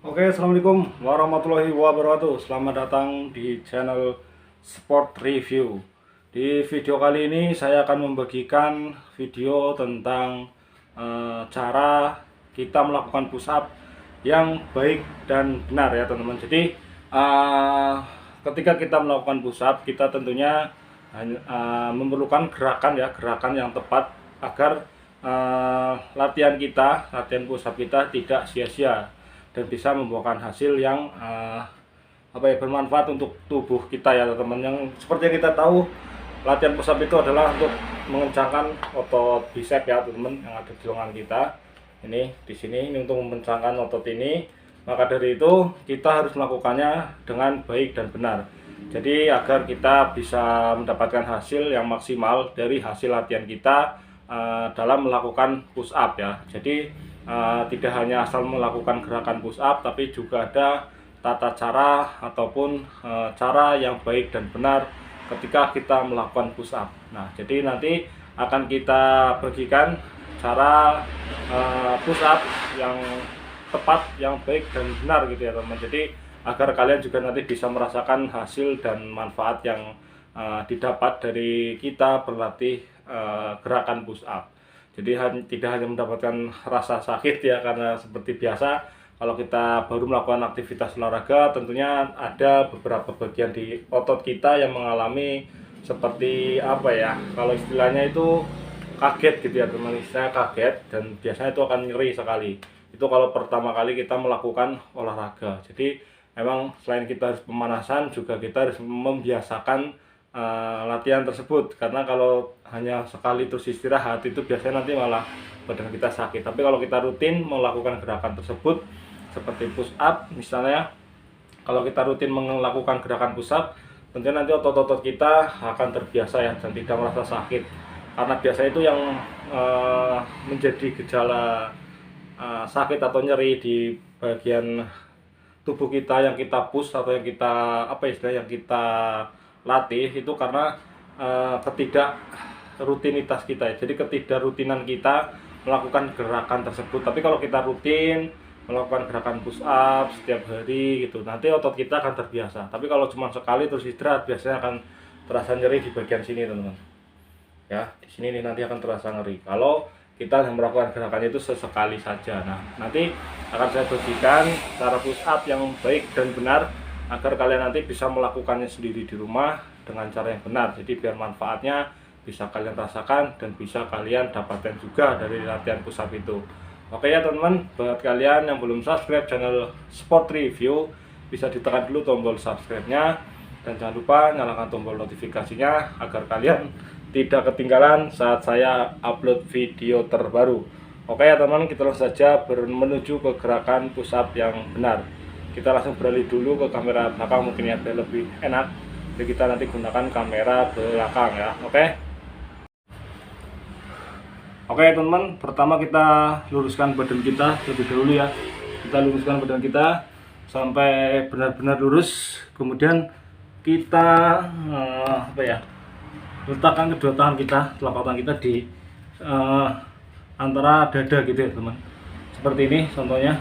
Oke, assalamualaikum warahmatullahi wabarakatuh. Selamat datang di channel Sport Review. Di video kali ini saya akan membagikan video tentang cara kita melakukan push up yang baik dan benar ya teman-teman. Jadi ketika kita melakukan push up, kita tentunya memerlukan gerakan yang tepat agar latihan push up kita tidak sia-sia dan bisa membuahkan hasil yang bermanfaat untuk tubuh kita ya teman-teman. Yang seperti yang kita tahu, latihan push up itu adalah untuk mengencangkan otot bicep ya teman-teman, yang ada di lengan kita. Ini di sini ini untuk mengencangkan otot ini. Maka dari itu kita harus melakukannya dengan baik dan benar. Jadi agar kita bisa mendapatkan hasil yang maksimal dari hasil latihan kita dalam melakukan push up ya. Jadi tidak hanya asal melakukan gerakan push up, tapi juga ada tata cara ataupun cara yang baik dan benar ketika kita melakukan push up. Nah, jadi nanti akan kita bagikan cara push up yang tepat, yang baik dan benar gitu ya teman-teman. Jadi agar kalian juga nanti bisa merasakan hasil dan manfaat yang didapat dari kita berlatih gerakan push up. Jadi tidak hanya mendapatkan rasa sakit ya, karena seperti biasa kalau kita baru melakukan aktivitas olahraga tentunya ada beberapa bagian di otot kita yang mengalami seperti kalau istilahnya itu kaget gitu ya teman-teman. Saya kaget dan biasanya itu akan nyeri sekali. Itu kalau pertama kali kita melakukan olahraga. Jadi memang selain kita harus pemanasan, juga kita harus membiasakan latihan tersebut, karena kalau hanya sekali terus istirahat itu biasanya nanti malah badan kita sakit. Tapi kalau kita rutin melakukan gerakan tersebut seperti push up misalnya, kalau kita rutin melakukan gerakan push up, tentunya nanti otot-otot kita akan terbiasa ya dan tidak merasa sakit. Karena biasanya itu yang menjadi gejala sakit atau nyeri di bagian tubuh kita yang kita push atau yang kita yang kita latih itu karena rutinitas kita ya. Jadi ketidakrutinan kita melakukan gerakan tersebut. Tapi kalau kita rutin melakukan gerakan push up setiap hari gitu, nanti otot kita akan terbiasa. Tapi kalau cuma sekali terus istirahat, biasanya akan terasa nyeri di bagian sini teman-teman. Ya, di sini nih nanti akan terasa nyeri. Kalau kita melakukan gerakan itu sesekali saja. Nah, nanti akan saya bagikan cara push up yang baik dan benar agar kalian nanti bisa melakukannya sendiri di rumah dengan cara yang benar. Jadi biar manfaatnya bisa kalian rasakan dan bisa kalian dapatkan juga dari latihan push up itu. Oke ya teman-teman, buat kalian yang belum subscribe channel Sport Review, bisa ditekan dulu tombol subscribe-nya dan jangan lupa nyalakan tombol notifikasinya agar kalian tidak ketinggalan saat saya upload video terbaru. Oke ya teman-teman, kita langsung saja menuju ke gerakan push up yang benar. Kita langsung beralih dulu ke kamera belakang, mungkin ya biar lebih enak. Jadi kita nanti gunakan kamera belakang ya. Oke teman-teman, pertama kita luruskan badan kita lebih dahulu ya. Kita luruskan badan kita sampai benar-benar lurus. Kemudian kita letakkan kedua tangan kita, telapak tangan kita di antara dada gitu ya teman. Seperti ini contohnya.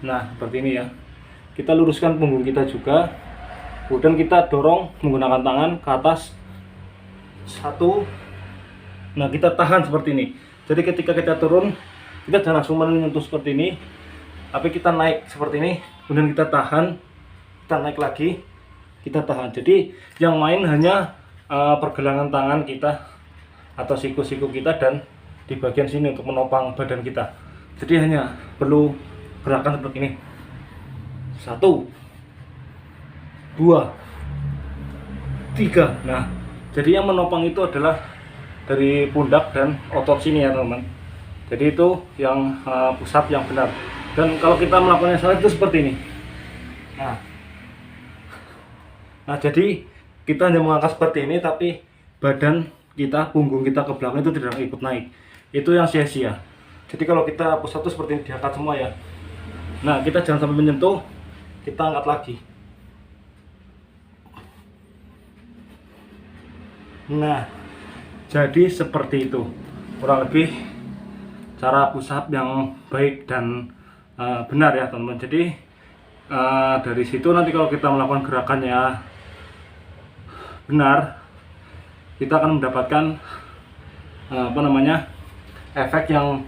Nah, seperti ini ya. Kita luruskan punggung kita juga. Kemudian kita dorong menggunakan tangan ke atas. Satu. Nah, kita tahan seperti ini. Jadi ketika kita turun, kita jangan langsung menyentuh seperti ini, tapi kita naik seperti ini. Kemudian kita tahan. Kita naik lagi. Kita tahan. Jadi yang main hanya pergelangan tangan kita atau siku-siku kita dan di bagian sini untuk menopang badan kita. Jadi hanya perlu gerakan seperti ini. 1 2 3. Nah, jadi yang menopang itu adalah dari pundak dan otot sini ya teman-teman. Jadi itu yang push up yang benar. Dan kalau kita melakukannya salah itu seperti ini. Nah, jadi kita hanya mengangkat seperti ini, tapi badan kita, punggung kita ke belakang itu tidak ikut naik. Itu yang sia-sia. Jadi kalau kita push up itu seperti ini, diangkat semua ya. Nah, kita jangan sampai menyentuh, kita angkat lagi. Nah, jadi seperti itu kurang lebih cara push up yang baik dan benar ya teman-teman. Jadi dari situ nanti kalau kita melakukan gerakannya benar, kita akan mendapatkan efek yang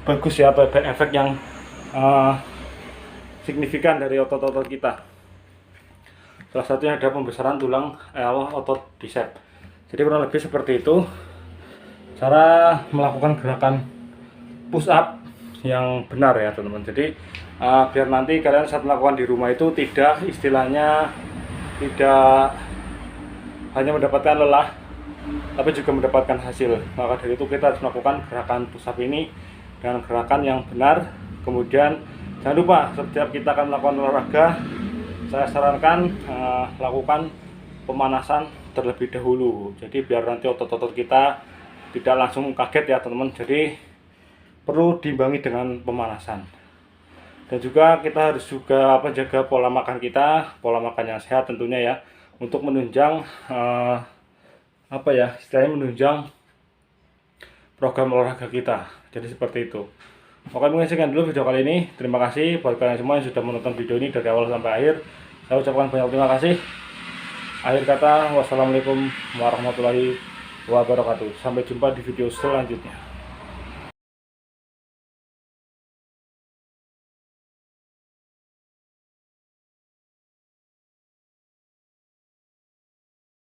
bagus ya, atau efek yang signifikan dari otot-otot kita. Salah satunya ada pembesaran tulang otot bicep. Jadi kurang lebih seperti itu cara melakukan gerakan push up yang benar ya teman-teman. Jadi biar nanti kalian saat melakukan di rumah itu tidak hanya mendapatkan lelah, tapi juga mendapatkan hasil. Maka dari itu kita harus melakukan gerakan push up ini dengan gerakan yang benar. Kemudian jangan lupa setiap kita akan melakukan olahraga, saya sarankan lakukan pemanasan terlebih dahulu. Jadi biar nanti otot-otot kita tidak langsung kaget ya teman-teman. Jadi perlu diimbangi dengan pemanasan. Dan juga kita harus juga jaga pola makan kita, pola makan yang sehat tentunya ya, untuk menunjang istilahnya menunjang program olahraga kita. Jadi seperti itu. Oke, mungkin sekian dulu video kali ini. Terima kasih buat kalian semua yang sudah menonton video ini dari awal sampai akhir. Saya ucapkan banyak terima kasih. Akhir kata, wassalamualaikum warahmatullahi wabarakatuh. Sampai jumpa di video selanjutnya.